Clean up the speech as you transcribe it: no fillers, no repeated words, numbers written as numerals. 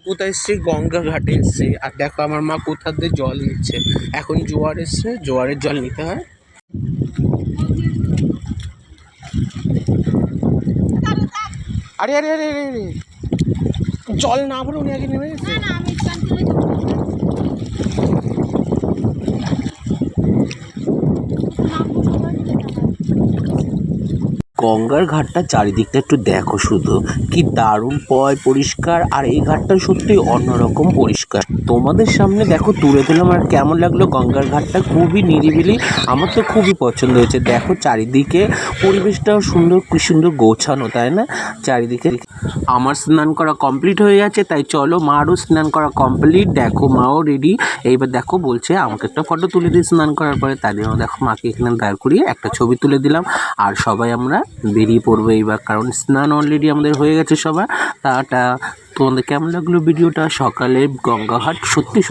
কোথায় এসছি? গঙ্গা ঘাটে এসছি। আর দেখো আমার মা কোথা দিয়ে জল নিচ্ছে। এখন জোয়ার এসছে, জোয়ারের জল নিতে হয়। আরে আরে আরে আরে আরে জল না ভরে উনি আগে নেমে গেছে। গঙ্গার ঘাটটা চারিদিকটা একটু দেখো শুধু, কি দারুণ পরিষ্কার। আর এই ঘাটটা সত্যি অন্যরকম পরিষ্কার। তোমাদের সামনে দেখো তুলে দিলাম। আর কেমন লাগলো গঙ্গার ঘাটটা? খুবই নিরিবিলি, আমার তো খুবই পছন্দ হয়েছে। দেখো চারিদিকে পরিবেশটাও সুন্দর, কি সুন্দর গোছানো, তাই না? চারিদিকে আমার স্নান করা কমপ্লিট হয়ে গেছে, তাই চলো মারও স্নান করা কমপ্লিট। দেখো মাও রেডি। এইবার দেখো বলছে আমাকে একটা ফটো তুলে দিই স্নান করার পরে। তাই জন্য দেখো মাকে এখানে দাঁড় করিয়ে একটা ছবি তুলে দিলাম। আর সবাই আমরা বেরিয়ে পড়বো এইবার, কারণ স্নান অলরেডি আমাদের হয়ে গেছে সবার। তোমাদের কেমন লাগলো ভিডিওটা? সকালে গঙ্গাঘাট সত্যি